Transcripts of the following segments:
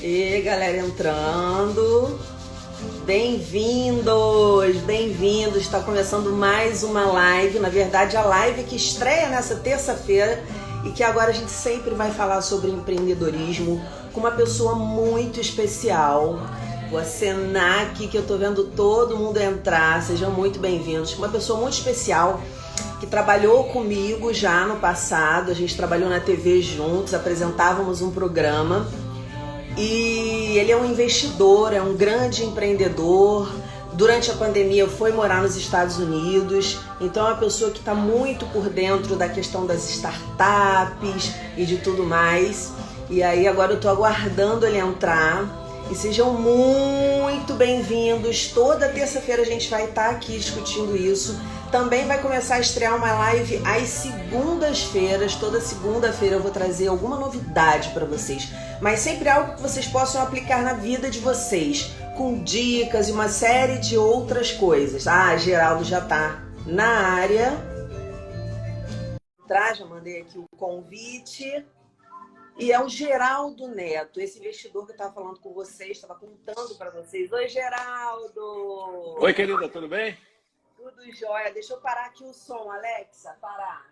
E galera entrando, bem-vindos, bem-vindos. Está começando mais uma live, na verdade a live que estreia nessa terça-feira e que agora a gente sempre vai falar sobre empreendedorismo com uma pessoa muito especial. Vou acenar aqui que eu tô vendo todo mundo entrar, sejam muito bem-vindos. Uma pessoa muito especial que trabalhou comigo já no passado, a gente trabalhou na TV juntos, apresentávamos um programa. E ele é um investidor, é um grande empreendedor. Durante a pandemia foi morar nos Estados Unidos, então é uma pessoa que está muito por dentro da questão das startups e de tudo mais. E aí agora eu estou aguardando ele entrar. E sejam muito bem-vindos. Toda terça-feira a gente vai estar aqui discutindo isso. Também vai começar a estrear uma live às segundas-feiras. Toda segunda-feira eu vou trazer alguma novidade para vocês. Mas sempre algo que vocês possam aplicar na vida de vocês. Com dicas e uma série de outras coisas. Ah, Geraldo já está na área. Já mandei aqui o convite. E é o Geraldo Neto, esse investidor que eu estava falando com vocês, estava contando para vocês. Oi, Geraldo! Oi, querida, tudo bem? Tudo jóia. Deixa eu parar aqui o som, Alexa, parar.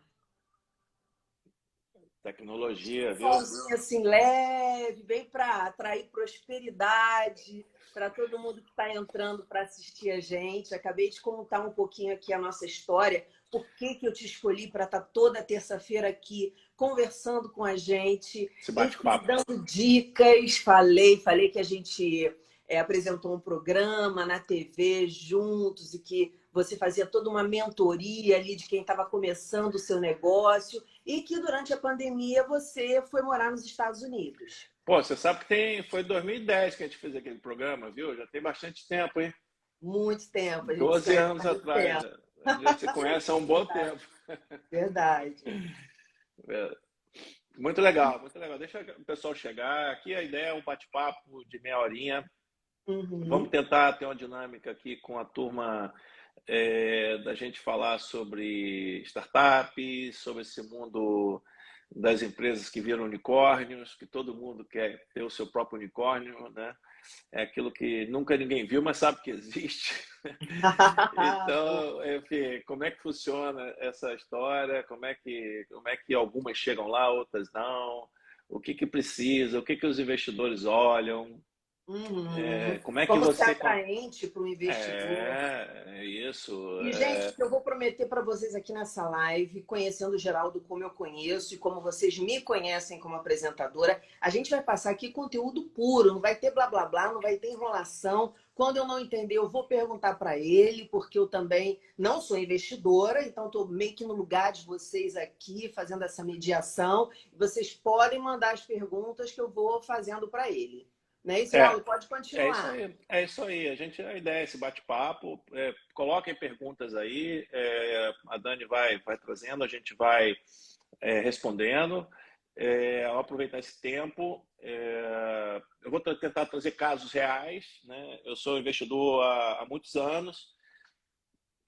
Tecnologia, viu? Somzinho assim leve, bem para atrair prosperidade para todo mundo que está entrando para assistir a gente. Acabei de contar um pouquinho aqui a nossa história, por que eu te escolhi para estar toda terça-feira aqui conversando com a gente, Esse bate-papo. dando dicas. Falei que a gente apresentou um programa na TV juntos e que você fazia toda uma mentoria ali de quem estava começando o seu negócio e que durante a pandemia você foi morar nos Estados Unidos. Pô, você sabe que foi em 2010 que a gente fez aquele programa, viu? Já tem bastante tempo, hein? Muito tempo. A gente 12 se anos conhece há muito atrás. tempo. A gente se conhece há um bom tempo. Verdade. Muito legal, muito legal. Deixa o pessoal chegar. Aqui a ideia é um bate-papo de meia horinha. Vamos tentar ter uma dinâmica aqui com a turma da gente falar sobre startups, sobre esse mundo das empresas que viram unicórnios, que todo mundo quer ter o seu próprio unicórnio, né? É aquilo que nunca ninguém viu, mas sabe que existe. Então, enfim, como é que funciona essa história? Como é que algumas chegam lá, outras não? O que precisa? O que os investidores olham? Como é que Como ser você... atraente para o investidor. Isso. E, gente, eu vou prometer para vocês aqui nessa live, conhecendo o Geraldo como eu conheço e como vocês me conhecem como apresentadora, a gente vai passar aqui conteúdo puro, não vai ter blá blá blá, não vai ter enrolação. Quando eu não entender, eu vou perguntar para ele, porque eu também não sou investidora, então estou meio que no lugar de vocês aqui, fazendo essa mediação. Vocês podem mandar as perguntas que eu vou fazendo para ele. Não é isso, Geraldo? Pode É isso continuar. aí, é isso aí. A ideia é esse bate-papo. Coloquem perguntas aí, a Dani vai trazendo, a gente vai respondendo. Eu vou aproveitar esse tempo. Eu vou tentar trazer casos reais, né? Eu sou investidor há muitos anos.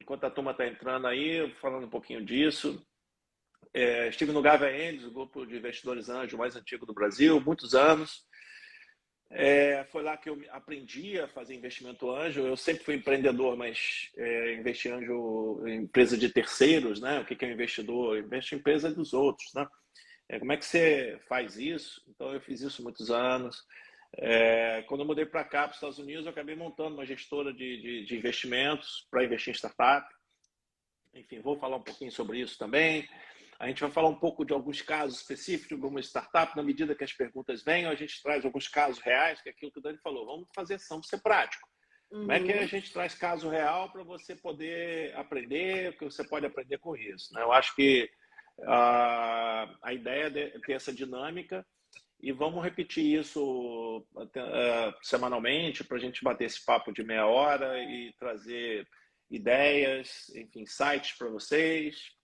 Enquanto a turma está entrando aí, eu vou falando um pouquinho disso. Estive no Gava Angels, o grupo de investidores anjo mais antigo do Brasil, muitos anos. Foi lá que eu aprendi a fazer investimento anjo. Eu sempre fui empreendedor, mas investi anjo em empresa de terceiros, né? O que é um investidor? Investe em empresa dos outros, né? Como é que você faz isso? Então, eu fiz isso muitos anos. Quando eu mudei para cá, para os Estados Unidos, eu acabei montando uma gestora de investimentos para investir em startup. Enfim, vou falar um pouquinho sobre isso também. A gente vai falar um pouco de alguns casos específicos de alguma startup. Na medida que as perguntas venham, a gente traz alguns casos reais, que é aquilo que o Dani falou. Vamos fazer ação, ser prático. Como é que a gente traz caso real para você poder aprender, o que você pode aprender com isso, né? Eu acho que a ideia é ter essa dinâmica e vamos repetir isso semanalmente para a gente bater esse papo de meia hora e trazer ideias, enfim, insights para vocês.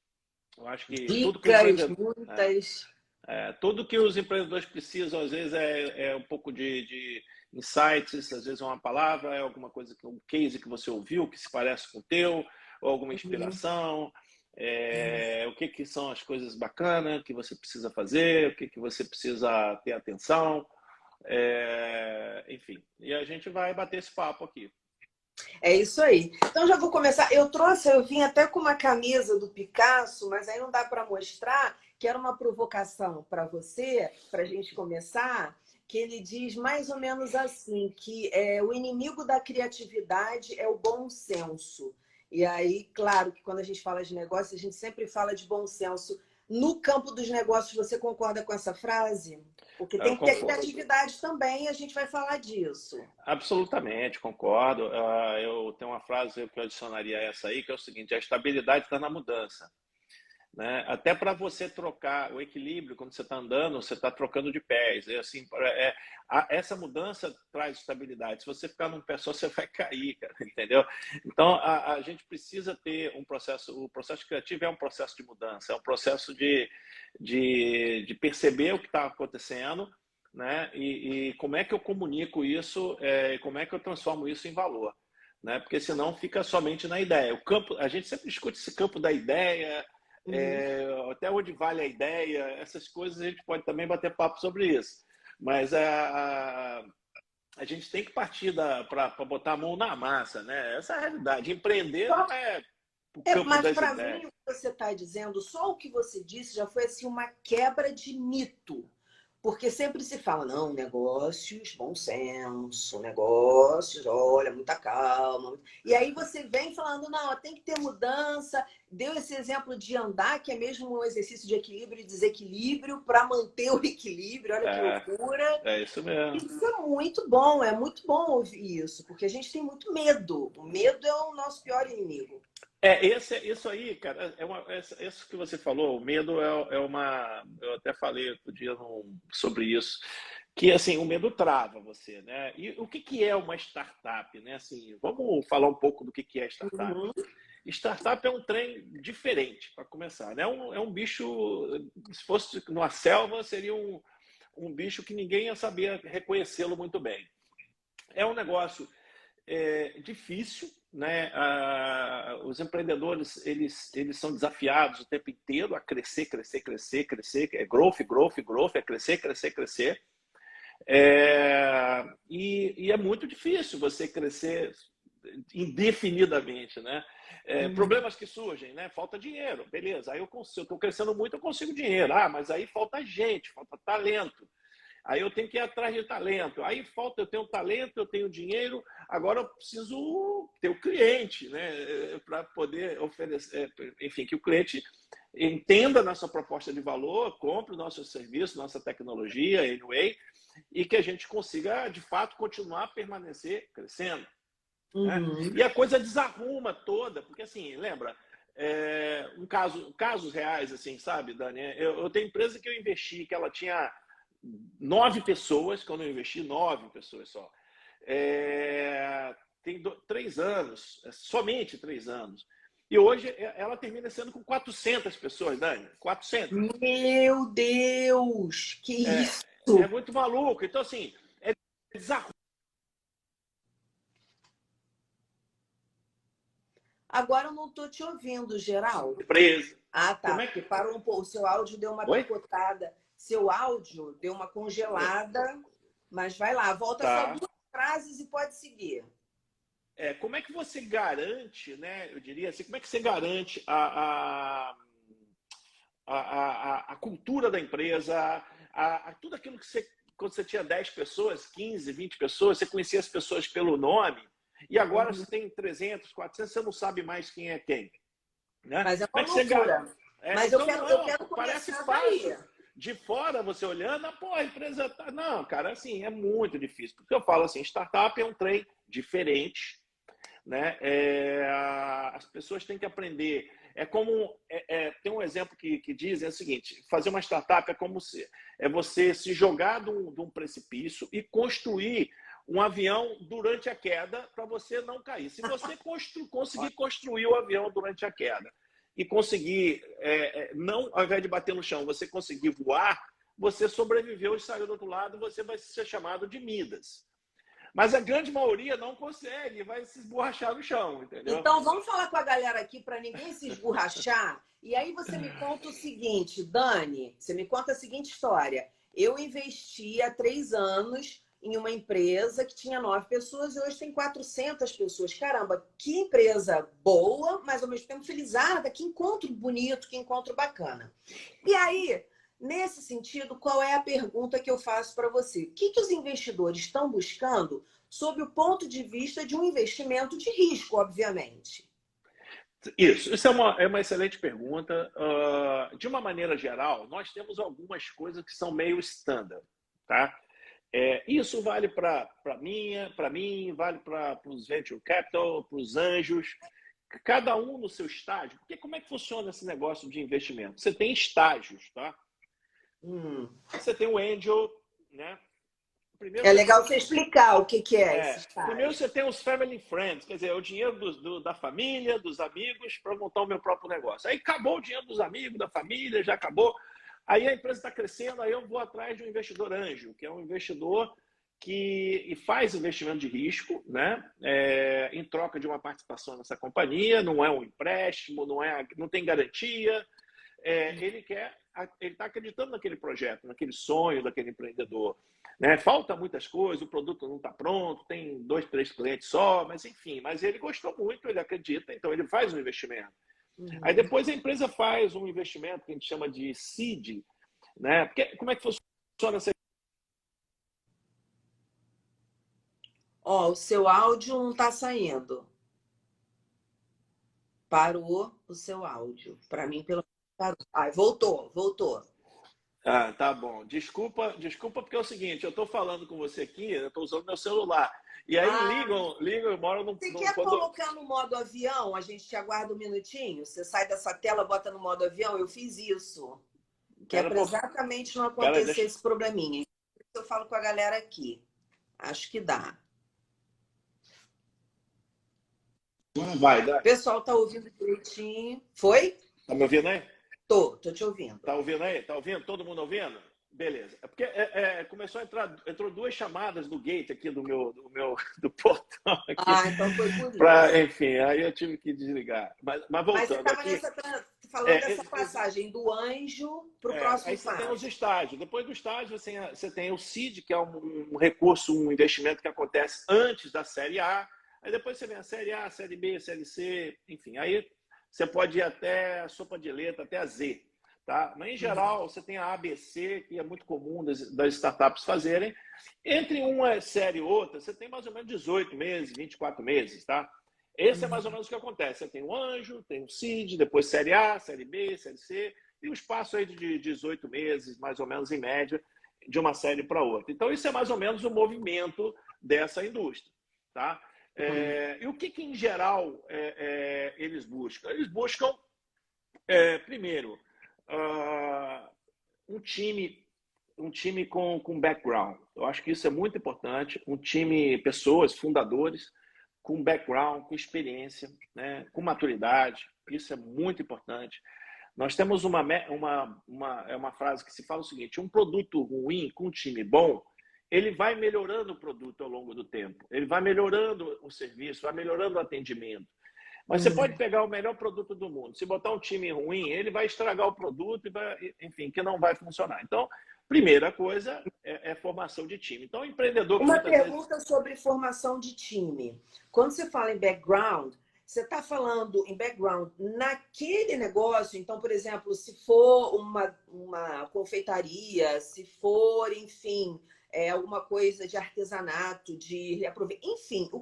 Eu acho que Dicas, muitas. tudo que os empreendedores precisam, às vezes, é um pouco de insights, às vezes é uma palavra, é alguma coisa, um case que você ouviu que se parece com o teu, ou alguma inspiração. O que são as coisas bacanas que você precisa fazer, o que você precisa ter atenção. Enfim, e a gente vai bater esse papo aqui. É isso aí. Então já vou começar. Eu vim até com uma camisa do Picasso, mas aí não dá para mostrar, que era uma provocação para você, para a gente começar, que ele diz mais ou menos assim, que o inimigo da criatividade é o bom senso. E aí, claro que quando a gente fala de negócio, a gente sempre fala de bom senso. No campo dos negócios, você concorda com essa frase? Porque Eu tem que ter concordo. criatividade também, e a gente vai falar disso. Absolutamente, concordo. Eu tenho uma frase que eu adicionaria a essa aí, que é o seguinte: a estabilidade está na mudança. Né? Até para você trocar o equilíbrio, quando você está andando, você está trocando de pés. Assim, essa mudança traz estabilidade. Se você ficar num pé só, você vai cair, cara, entendeu? Então, a gente precisa ter um processo. O processo criativo é um processo de mudança, é um processo de perceber o que está acontecendo, né? E como é que eu comunico isso, como é que eu transformo isso em valor. Né? Porque senão fica somente na ideia. A gente sempre discute esse campo da ideia. Até onde vale a ideia, essas coisas a gente pode também bater papo sobre isso. Mas a gente tem que partir para botar a mão na massa, né? Essa é a realidade. Empreender não é o campo Mas das para ideias. mim, o que você está dizendo, só o que você disse já foi assim uma quebra de mito. Porque sempre se fala, não, negócios, bom senso, negócios, olha, muita calma. E aí você vem falando, não, tem que ter mudança. Deu esse exemplo de andar, que é mesmo um exercício de equilíbrio e desequilíbrio, para manter o equilíbrio, olha que loucura. É isso mesmo. Isso é muito bom ouvir isso, porque a gente tem muito medo. O medo é o nosso pior inimigo. Isso aí, cara, isso que você falou, o medo é uma. Eu até falei outro dia sobre isso, que assim, o medo trava você, né? E o que é uma startup, né? Assim, vamos falar um pouco do que é startup. Uhum. Startup é um trem diferente, para começar, né? É um bicho, se fosse numa selva, seria um bicho que ninguém ia saber reconhecê-lo muito bem. É um negócio difícil, né? Os empreendedores eles são desafiados o tempo inteiro a crescer, crescer, crescer, crescer. É growth, growth, growth, é crescer, crescer, crescer. E é muito difícil você crescer indefinidamente, né? Problemas que surgem, né? Falta dinheiro, beleza. Aí eu estou crescendo muito, eu consigo dinheiro. Mas aí falta gente, falta talento. Aí eu tenho que ir atrás de talento. Aí eu tenho talento, eu tenho dinheiro, agora eu preciso ter o cliente, né? Para poder oferecer, enfim, que o cliente entenda a nossa proposta de valor, compre o nosso serviço, nossa tecnologia, anyway, e que a gente consiga, de fato, continuar a permanecer crescendo. Né? E a coisa desarruma toda, porque assim, lembra, casos reais, assim, sabe, Dani? Eu tenho empresa que eu investi, que ela tinha 9 pessoas, quando eu investi, 9 pessoas só. Tem 3 anos, somente 3 anos. E hoje ela termina sendo com 400 pessoas, Dani. 400. Meu Deus, que isso! É muito maluco. Então, assim, é desarrumado. Agora eu não estou te ouvindo, Geraldo. Empresa. Ah, tá. Porque parou um pouco. O seu áudio deu uma picotada. Seu áudio deu uma congelada. Mas vai lá, volta só 2 frases e pode seguir. Como é que você garante, né? Eu diria assim, como é que você garante a cultura da empresa, tudo aquilo que você, quando você tinha 10 pessoas, 15, 20 pessoas, você conhecia as pessoas pelo nome, e agora você tem 300, 400, você não sabe mais quem é quem. Né? Mas é uma loucura. Mas então, eu quero parece começar fácil. daí. De fora, você olhando, a empresa tá... Não, cara, assim, é muito difícil. Porque eu falo assim, startup é um trem diferente, né? As pessoas têm que aprender. É como... tem um exemplo que dizem o seguinte, fazer uma startup é como você se jogar de um precipício e construir um avião durante a queda para você não cair. Se você conseguir construir o avião durante a queda e conseguir, não, ao invés de bater no chão, você conseguir voar, você sobreviveu e saiu do outro lado, você vai ser chamado de Midas. Mas a grande maioria não consegue, vai se esborrachar no chão, entendeu? Então vamos falar com a galera aqui para ninguém se esborrachar. E aí você me conta o seguinte, Dani, você me conta a seguinte história. Eu investi há 3 anos em uma empresa que tinha 9 pessoas e hoje tem 400 pessoas. Caramba, que empresa boa, mas ao mesmo tempo felizarda, que encontro bonito, que encontro bacana. E aí, nesse sentido, qual é a pergunta que eu faço para você? O que os investidores estão buscando sob o ponto de vista de um investimento de risco, obviamente? Isso é uma excelente pergunta. De uma maneira geral, nós temos algumas coisas que são meio standard, tá? Isso vale para mim, vale para os venture capital, para os anjos, cada um no seu estágio. Porque como é que funciona esse negócio de investimento? Você tem estágios, tá? Você tem o angel, né? Primeiro É legal você explicar o que é esse primeiro estágio. você tem os family friends, quer dizer, é o dinheiro da família, dos amigos, para montar o meu próprio negócio. Aí acabou o dinheiro dos amigos, da família, já acabou. Aí a empresa está crescendo, aí eu vou atrás de um investidor anjo, que é um investidor que faz investimento de risco, né? Em troca de uma participação nessa companhia, não é um empréstimo, não tem garantia. Ele está acreditando naquele projeto, naquele sonho daquele empreendedor. Né? Falta muitas coisas, o produto não está pronto, tem 2, 3 clientes só, mas enfim, mas ele gostou muito, ele acredita, então ele faz um investimento. Aí depois a empresa faz um investimento que a gente chama de seed, né? Porque, como é que funciona essa? Ó, o seu áudio não está saindo. Parou o seu áudio. Para mim, pelo menos, parou. Ai, voltou. Ah, tá bom. Desculpa, porque é o seguinte, eu estou falando com você aqui, eu estou usando meu celular. E aí Ah, eu moro você quer quando colocar no modo avião? A gente te aguarda um minutinho. Você sai dessa tela, bota no modo avião. Eu fiz isso. Que é era para por... exatamente não Pera, acontecer esse probleminha. Eu falo com a galera aqui. Acho que dá. vai, dá. O pessoal tá ouvindo direitinho. Foi? Tá me ouvindo aí? Tô te ouvindo. Tá ouvindo aí? Tá ouvindo? Todo mundo ouvindo? Beleza. É porque começou a entrar, entrou 2 chamadas do gate aqui do portão aqui. Ah, então foi por isso. Enfim, aí eu tive que desligar. Mas Mas você voltando estava aqui, falando dessa passagem do anjo para o próximo aí você tem os fase. estágios. Depois do estágio, você tem o seed, que é um recurso, um investimento que acontece antes da série A. Aí depois você vem a série A, a série B, a série C, enfim. Aí você pode ir até a sopa de letra, até a Z. Tá? Mas, em geral, você tem a ABC, que é muito comum das startups fazerem. Entre uma série e outra, você tem mais ou menos 18 meses, 24 meses. Tá? Esse é mais ou menos o que acontece. Você tem o anjo, tem o seed, depois série A, série B, série C, e um espaço aí de 18 meses, mais ou menos em média, de uma série para outra. Então, isso é mais ou menos o movimento dessa indústria. Tá? E o que em geral, eles buscam? Eles buscam, primeiro, um time com background. Eu acho que isso é muito importante. Um time, pessoas, fundadores, com background, com experiência, né, com maturidade. Isso é muito importante. Nós temos uma frase que se fala o seguinte: um produto ruim com um time bom, ele vai melhorando o produto ao longo do tempo. Ele vai melhorando o serviço, vai melhorando o atendimento. Mas você pode pegar o melhor produto do mundo. Se botar um time ruim, ele vai estragar o produto, enfim, que não vai funcionar. Então, primeira coisa é formação de time. Então, o empreendedor que Uma muitas pergunta vezes... sobre formação de time. Quando você fala em background, você está falando em background naquele negócio? Então, por exemplo, se for uma confeitaria, se for, enfim, alguma coisa de artesanato, de reaproveitar, enfim, o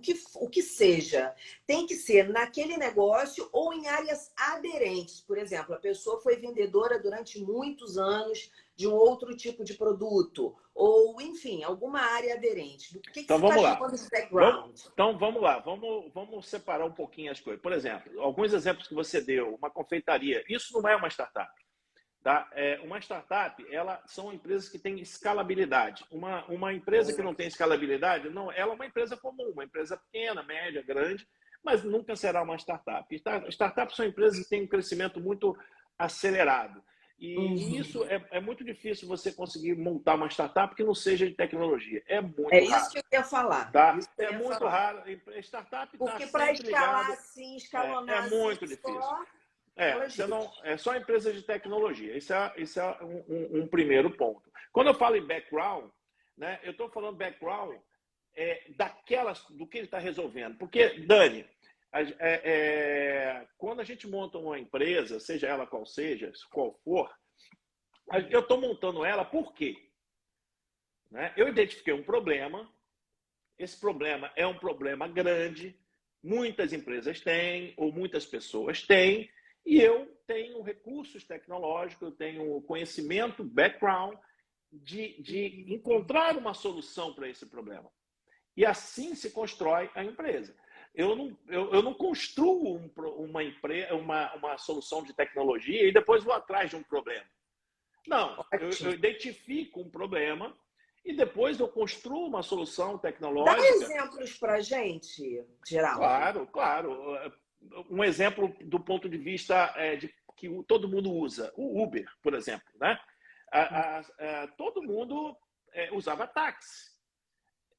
que seja, tem que ser naquele negócio ou em áreas aderentes. Por exemplo, a pessoa foi vendedora durante muitos anos de um outro tipo de produto, ou, enfim, alguma área aderente. Do que Então, você está vamos lá. chamando de background? Então, vamos lá. Vamos separar um pouquinho as coisas. Por exemplo, alguns exemplos que você deu, uma confeitaria. Isso não é uma startup. Tá? Uma startup, são empresas que têm escalabilidade. Uma empresa que não tem escalabilidade, não, ela é uma empresa comum, uma empresa pequena, média, grande, mas nunca será uma startup. Startups são empresas que têm um crescimento muito acelerado. E isso é muito difícil você conseguir montar uma startup que não seja de tecnologia. É muito raro. É isso que eu ia falar. Tá? É muito raro. Startup está Porque para sempre escalar ligado. assim, escalonar É muito assim, difícil. só... É só empresas de tecnologia. Isso é um primeiro ponto. Quando eu falo em background, né, eu estou falando background do que ele está resolvendo. Porque, Dani, quando a gente monta uma empresa, seja ela qual seja, qual for, eu estou montando ela por quê? Né? Eu identifiquei um problema, esse problema é um problema grande, muitas empresas têm, ou muitas pessoas têm, e eu tenho recursos tecnológicos, eu tenho conhecimento, background, de encontrar uma solução para esse problema. E assim se constrói a empresa. Eu não construo uma solução de tecnologia e depois vou atrás de um problema. Não, eu identifico um problema e depois eu construo uma solução tecnológica. Dá exemplos para a gente, Geraldo. Claro. Um exemplo do ponto de vista de que todo mundo usa. O Uber, por exemplo. Né? Todo mundo usava táxi.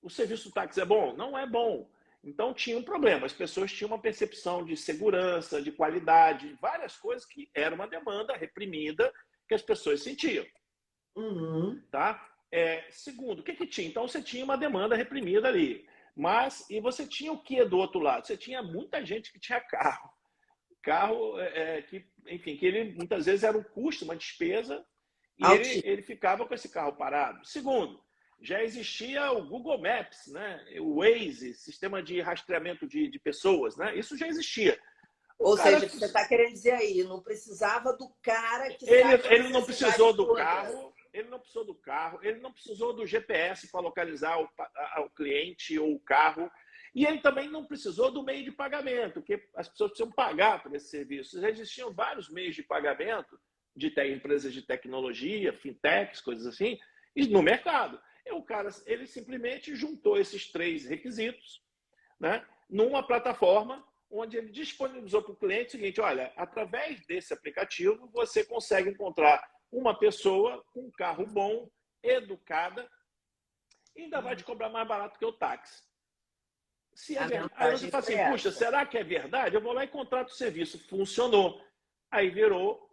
O serviço do táxi é bom? Não é bom. Então tinha um problema. As pessoas tinham uma percepção de segurança, de qualidade, várias coisas que era uma demanda reprimida que as pessoas sentiam. Uhum. Tá? Segundo, o que tinha? Então você tinha uma demanda reprimida ali. E você tinha o que do outro lado? Você tinha muita gente que tinha carro. Carro que ele muitas vezes era um custo, uma despesa, e ele ficava com esse carro parado. Segundo, já existia o Google Maps, né? O Waze, sistema de rastreamento de pessoas, né? Isso já existia. Ou seja, você está querendo dizer aí, não precisava do cara que ele não precisou do carro, ele não precisou do carro, ele não precisou do GPS para localizar o cliente ou o carro, e ele também não precisou do meio de pagamento, porque as pessoas precisam pagar por esse serviço. Já existiam vários meios de pagamento de empresas de tecnologia, fintechs, coisas assim, no mercado. O cara, ele simplesmente juntou esses 3 requisitos, né, numa plataforma onde ele disponibilizou para o cliente o seguinte: olha, através desse aplicativo você consegue encontrar uma pessoa com um carro bom, educada, e ainda vai te cobrar mais barato que o táxi. Se é verdade, aí você fala assim, puxa, será que é verdade? Eu vou lá e contrato o serviço. Funcionou. Aí virou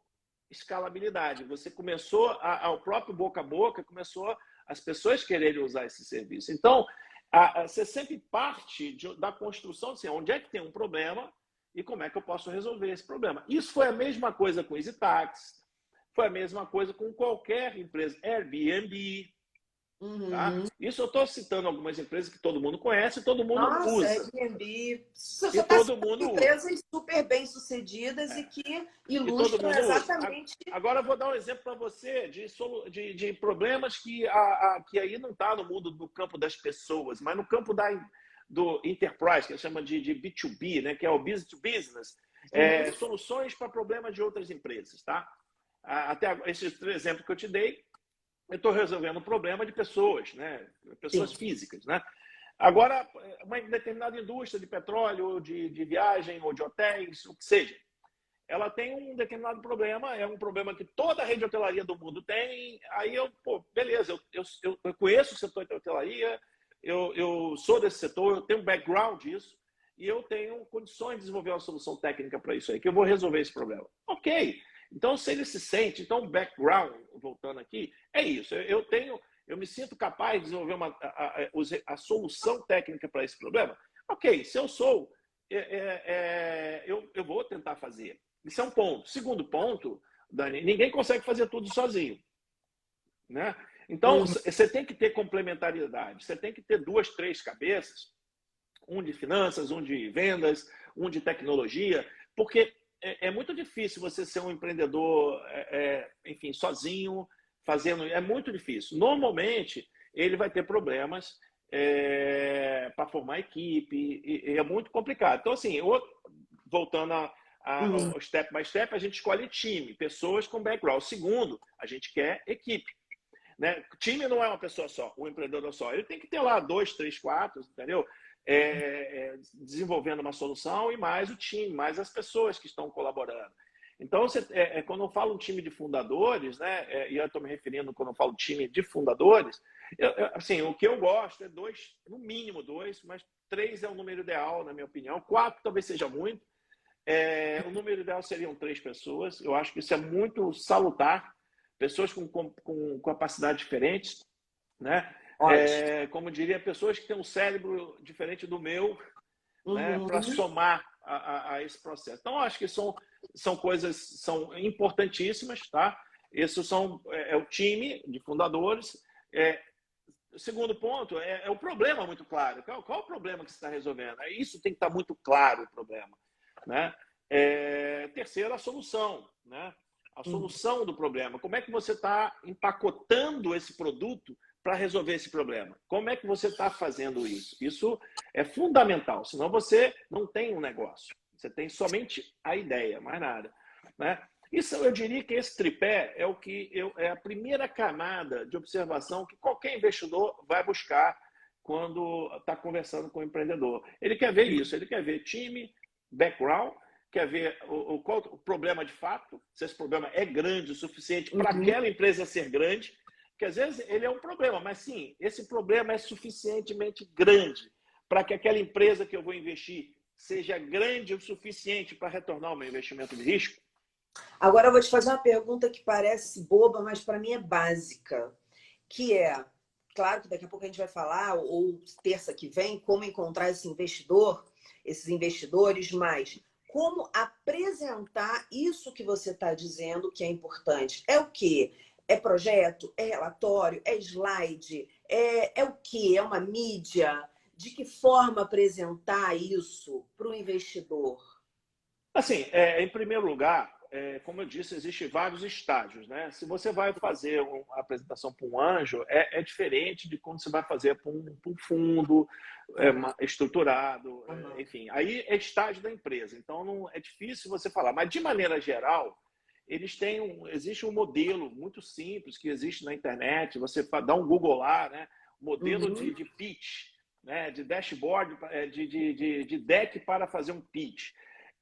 escalabilidade. Você começou, ao próprio boca a boca, começou as pessoas quererem usar esse serviço. Então, você sempre parte da construção, assim, onde é que tem um problema e como é que eu posso resolver esse problema. Isso foi a mesma coisa com EasyTax, foi a mesma coisa com qualquer empresa, Airbnb. Uhum. Tá? Isso eu estou citando algumas empresas que todo mundo conhece, todo mundo usa. Airbnb. E todo mundo empresas super bem sucedidas e que ilustram exatamente. Agora eu vou dar um exemplo para você de problemas que aí não está no mundo do campo das pessoas, mas no campo do enterprise, que chama de B2B, né, que é o business to business, soluções para problemas de outras empresas. Tá? Até esses 3 exemplos que eu te dei, eu estou resolvendo um problema de pessoas, né? Pessoas físicas. Né? Agora, uma determinada indústria de petróleo, ou de viagem, ou de hotéis, o que seja, ela tem um determinado problema, é um problema que toda a rede de hotelaria do mundo tem. Aí beleza, eu conheço o setor de hotelaria, eu sou desse setor, eu tenho um background disso, e eu tenho condições de desenvolver uma solução técnica para isso aí, que eu vou resolver esse problema. Ok. Então, se ele se sente, então o background, voltando aqui, é isso. Eu me sinto capaz de desenvolver a solução técnica para esse problema. Ok, se eu sou, eu vou tentar fazer. Isso é um ponto. Segundo ponto, Dani, ninguém consegue fazer tudo sozinho. Né? Então, você tem que ter complementaridade. Você tem que ter 2, 3 cabeças. Um de finanças, um de vendas, um de tecnologia, porque é muito difícil você ser um empreendedor, sozinho, fazendo. É muito difícil. Normalmente, ele vai ter problemas para formar equipe, e é muito complicado. Então, assim, voltando ao step by step, a gente escolhe time, pessoas com background. Segundo, a gente quer equipe. Né? Time não é uma pessoa só, um empreendedor só. Ele tem que ter lá 2, 3, 4, entendeu? Desenvolvendo uma solução, e mais o time, mais as pessoas que estão colaborando. Então, quando eu falo um time de fundadores, né, e eu estou me referindo quando eu falo time de fundadores, assim, o que eu gosto é 2, no mínimo 2, mas 3 é o número ideal, na minha opinião. 4 talvez seja muito. O número ideal seriam 3 pessoas. Eu acho que isso é muito salutar, pessoas com capacidades diferentes, né? Como diria, pessoas que têm um cérebro diferente do meu, né? Para somar a esse processo. Então, acho que são coisas são importantíssimas, tá? Esses são o time de fundadores. O segundo ponto é o problema muito claro. Qual é o problema que você está resolvendo? Isso tem que estar muito claro, o problema, né? Terceiro, a solução, né? A solução do problema. Como é que você está empacotando esse produto para resolver esse problema? Como é que você está fazendo isso? Isso é fundamental, senão você não tem um negócio. Você tem somente a ideia, mais nada, né? Isso, eu diria que esse tripé é a primeira camada de observação que qualquer investidor vai buscar quando está conversando com o empreendedor. Ele quer ver isso, ele quer ver time, background, quer ver qual o problema de fato, se esse problema é grande o suficiente para aquela empresa ser grande, porque às vezes ele é um problema, mas sim, esse problema é suficientemente grande para que aquela empresa que eu vou investir seja grande o suficiente para retornar o meu investimento de risco. Agora eu vou te fazer uma pergunta que parece boba, mas para mim é básica, que é, claro que daqui a pouco a gente vai falar, ou terça que vem, como encontrar esse investidor, esses investidores, mas como apresentar isso que você está dizendo que é importante. É o quê? É projeto? É relatório? É slide? É o quê? É uma mídia? De que forma apresentar isso para o investidor? Assim, em primeiro lugar, como eu disse, existem vários estágios, né? Se você vai fazer uma apresentação para um anjo, é diferente de quando você vai fazer para um fundo estruturado, enfim. Aí é estágio da empresa, então não é difícil você falar. Mas, de maneira geral, existe um modelo muito simples que existe na internet, você dá um Google lá, né? Modelo de pitch, né? De dashboard, de deck para fazer um pitch.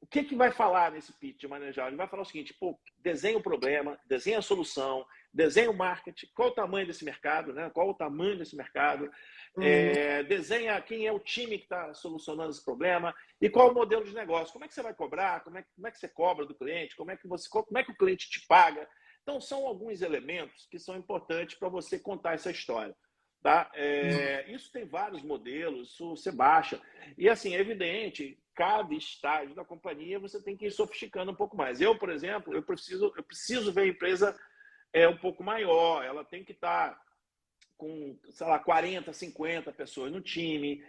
O que vai falar nesse pitch de maneira geral? Ele vai falar o seguinte, desenha o problema, desenha a solução, desenha o marketing, qual o tamanho desse mercado, né? Qual o tamanho desse mercado, desenha quem é o time que está solucionando esse problema e qual o modelo de negócio, como é que você vai cobrar, como é que você cobra do cliente, como é que o cliente te paga. Então, são alguns elementos que são importantes para você contar essa história. Tá? Isso tem vários modelos, isso você baixa. E assim, é evidente, cada estágio da companhia você tem que ir sofisticando um pouco mais. Eu, por exemplo, eu preciso ver a empresa um pouco maior, ela tem que estar com, sei lá, 40, 50 pessoas no time,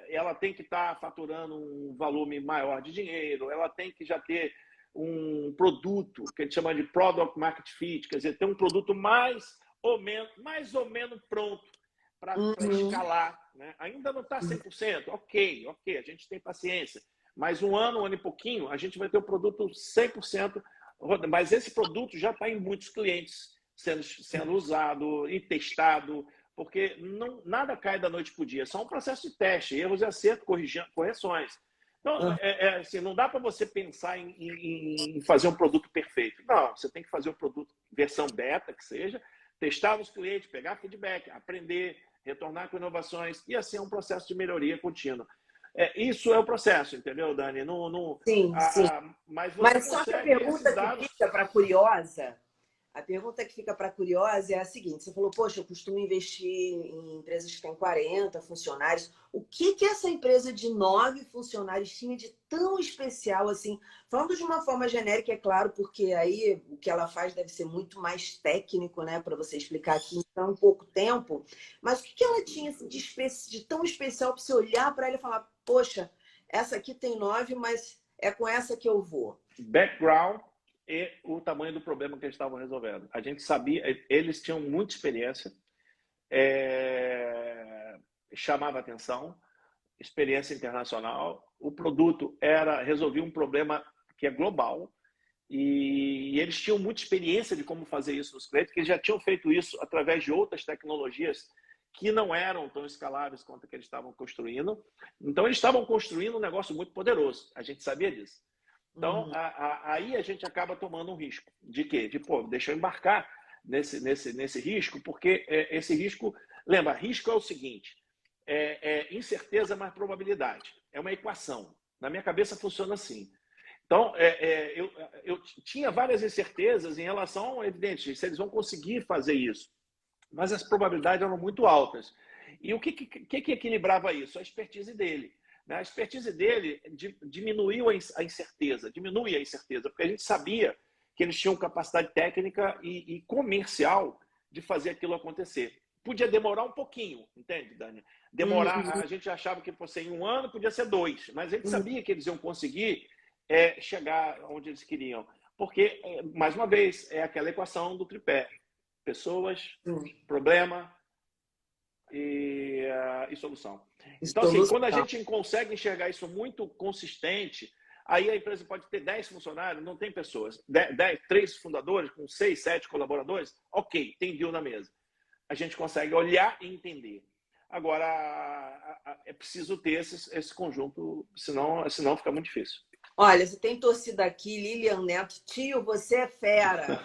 ela tem que estar faturando um volume maior de dinheiro, ela tem que já ter um produto que a gente chama de Product Market Fit, quer dizer, ter um produto mais ou menos pronto para escalar, né? Ainda não está 100%, ok, a gente tem paciência, mas um ano e pouquinho, a gente vai ter o produto 100%, mas esse produto já está em muitos clientes sendo usado e testado, porque nada cai da noite para o dia, é só um processo de teste, erros e acertos, correções. Então, assim, não dá para você pensar em fazer um produto perfeito. Não, você tem que fazer um produto versão beta, que seja, testar nos clientes, pegar feedback, aprender, retornar com inovações, e assim é um processo de melhoria contínua. Isso é o processo, entendeu, Dani? Sim. Mas só que a pergunta que fica para curiosa, é a seguinte, você falou, poxa, eu costumo investir em empresas que têm 40 funcionários. O que essa empresa de 9 funcionários tinha de tão especial assim? Falando de uma forma genérica, é claro, porque aí o que ela faz deve ser muito mais técnico, né, para você explicar aqui em tão pouco tempo. Mas o que ela tinha de tão especial para você olhar para ela e falar, poxa, essa aqui tem 9, mas é com essa que eu vou? Background e o tamanho do problema que eles estavam resolvendo. A gente sabia, eles tinham muita experiência, chamava atenção, experiência internacional. O produto resolvia um problema que é global e eles tinham muita experiência de como fazer isso nos clientes, porque eles já tinham feito isso através de outras tecnologias que não eram tão escaláveis quanto a que eles estavam construindo. Então, eles estavam construindo um negócio muito poderoso. A gente sabia disso. Então, aí a gente acaba tomando um risco. De quê? Deixa eu embarcar nesse risco, porque esse risco... Lembra, risco é o seguinte, incerteza mais probabilidade. É uma equação. Na minha cabeça funciona assim. Então, eu tinha várias incertezas em relação, evidente, se eles vão conseguir fazer isso, mas as probabilidades eram muito altas. E o que equilibrava isso? A expertise dele. Né? A expertise dele diminuiu a incerteza, diminui a incerteza, porque a gente sabia que eles tinham capacidade técnica e comercial de fazer aquilo acontecer. Podia demorar um pouquinho, entende, Dani? Demorar, a gente achava que fosse em 1 ano, podia ser 2, mas a gente sabia que eles iam conseguir chegar onde eles queriam. Porque, mais uma vez, é aquela equação do tripé. Pessoas, problema e solução. Então, assim, quando a gente consegue enxergar isso muito consistente, aí a empresa pode ter 10 funcionários, não tem pessoas. 3 fundadores com 6, 7 colaboradores, ok, tem deal na mesa. A gente consegue olhar e entender. Agora, é preciso ter esse conjunto, senão fica muito difícil. Olha, você tem torcida aqui, Lilian Neto. Tio, você é fera.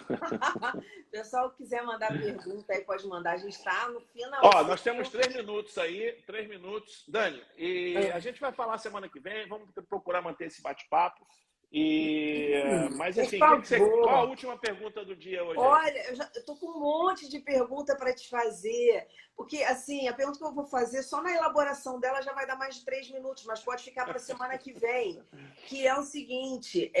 O pessoal que quiser mandar pergunta aí, pode mandar. A gente está no final. Ó, nós temos 3 minutos aí, 3 minutos. Dani, a gente vai falar semana que vem, vamos procurar manter esse bate-papo. Mas, enfim, qual a última pergunta do dia hoje? Olha, eu tô com um monte de pergunta para te fazer. Porque, assim, a pergunta que eu vou fazer, só na elaboração dela já vai dar mais de 3 minutos, mas pode ficar para a semana que vem. Que é o seguinte,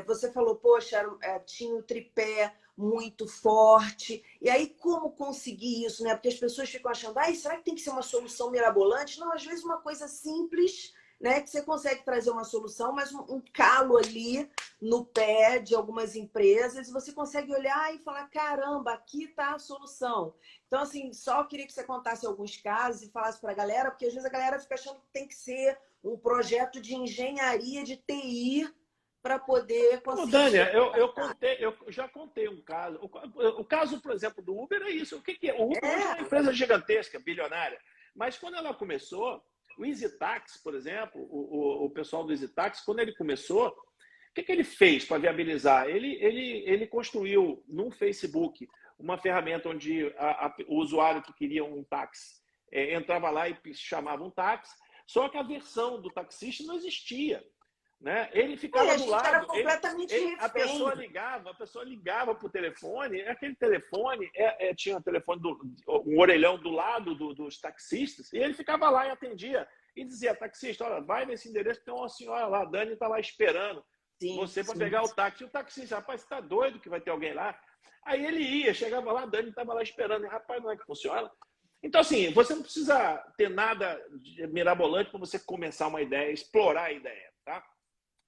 você falou, poxa, tinha o tripé muito forte. E aí, como conseguir isso, né? Porque as pessoas ficam achando, será que tem que ser uma solução mirabolante? Não, às vezes uma coisa simples, né, que você consegue trazer uma solução, mas um calo ali no pé de algumas empresas, e você consegue olhar e falar, caramba, aqui está a solução. Então, assim, só queria que você contasse alguns casos e falasse para a galera, porque às vezes a galera fica achando que tem que ser um projeto de engenharia, de TI, para poder conseguir... Dani, eu já contei um caso. O caso, por exemplo, do Uber é isso. O que é? O Uber hoje é uma empresa gigantesca, bilionária. Mas quando ela começou, o EasyTax, por exemplo, o pessoal do EasyTax, quando ele começou, o que ele fez para viabilizar? Ele construiu no Facebook uma ferramenta onde o usuário que queria um táxi entrava lá e chamava um táxi, só que a versão do taxista não existia. Né? Ele ficava do lado, era completamente a pessoa ligava para o telefone, aquele telefone tinha um orelhão do lado dos taxistas, e ele ficava lá e atendia, e dizia, taxista, olha, vai nesse endereço que tem uma senhora lá, a Dani está lá esperando você para pegar o táxi. E o taxista, rapaz, você está doido que vai ter alguém lá? Aí ele ia, chegava lá, a Dani estava lá esperando, e, rapaz, não é que funciona? Então, assim, você não precisa ter nada mirabolante para você começar uma ideia, explorar a ideia, tá?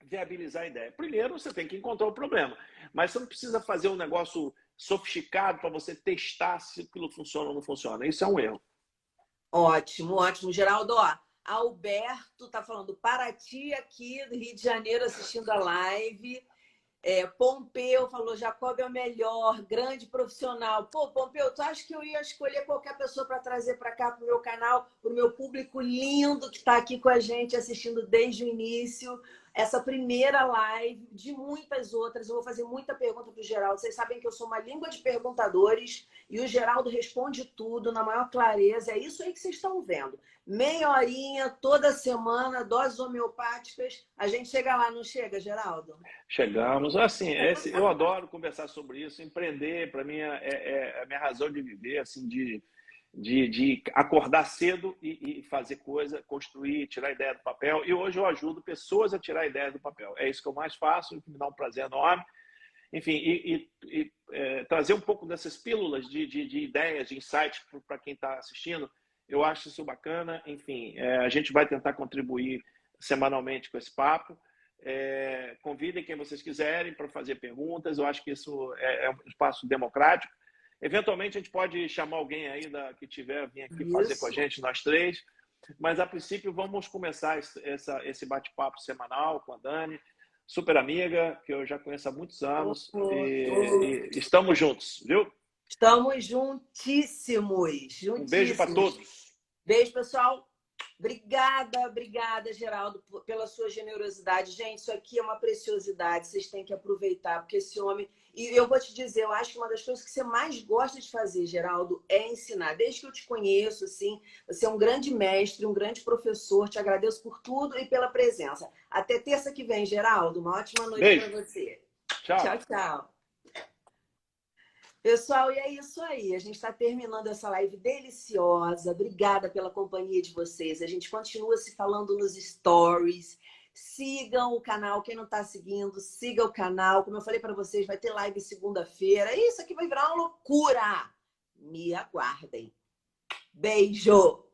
Viabilizar a ideia. Primeiro, você tem que encontrar o problema. Mas você não precisa fazer um negócio sofisticado para você testar se aquilo funciona ou não funciona. Isso é um erro. Ótimo, ótimo. Geraldo, ó, Alberto está falando Paraty aqui do Rio de Janeiro assistindo a live. Pompeu falou, Jacob é o melhor, grande profissional. Pô, Pompeu, tu acha que eu ia escolher qualquer pessoa para trazer para cá, para o meu canal, para o meu público lindo que está aqui com a gente assistindo desde o início? Essa primeira live, de muitas outras, eu vou fazer muita pergunta para o Geraldo. Vocês sabem que eu sou uma língua de perguntadores e o Geraldo responde tudo na maior clareza. É isso aí que vocês estão vendo. Meia horinha, toda semana, doses homeopáticas. A gente chega lá, não chega, Geraldo? Chegamos. Assim, eu adoro conversar sobre isso. Empreender, para mim, é a minha razão de viver, assim, de acordar cedo e fazer coisa, construir, tirar ideia do papel. E hoje eu ajudo pessoas a tirar ideias do papel. É isso que eu mais faço, que me dá um prazer enorme. Enfim, trazer um pouco dessas pílulas de ideias, de insights para quem está assistindo, eu acho isso bacana. Enfim, a gente vai tentar contribuir semanalmente com esse papo. Convidem quem vocês quiserem para fazer perguntas. Eu acho que isso é um espaço democrático. Eventualmente, a gente pode chamar alguém aí que tiver vir aqui fazer com a gente, nós três. Mas, a princípio, vamos começar esse bate-papo semanal com a Dani, super amiga, que eu já conheço há muitos anos. E estamos juntos, viu? Estamos juntíssimos. Um beijo para todos. Beijo, pessoal. Obrigada, Geraldo, pela sua generosidade. Gente, isso aqui é uma preciosidade. Vocês têm que aproveitar, porque esse homem... E eu vou te dizer, eu acho que uma das coisas que você mais gosta de fazer, Geraldo, é ensinar. Desde que eu te conheço, assim, você é um grande mestre, um grande professor. Te agradeço por tudo e pela presença. Até terça que vem, Geraldo. Uma ótima noite para Beijo. você. Tchau. Tchau, tchau. Pessoal, e é isso aí. A gente está terminando essa live deliciosa. Obrigada pela companhia de vocês. A gente continua se falando nos stories. Sigam o canal. Quem não está seguindo, siga o canal. Como eu falei para vocês, vai ter live segunda-feira. Isso aqui vai virar uma loucura. Me aguardem. Beijo!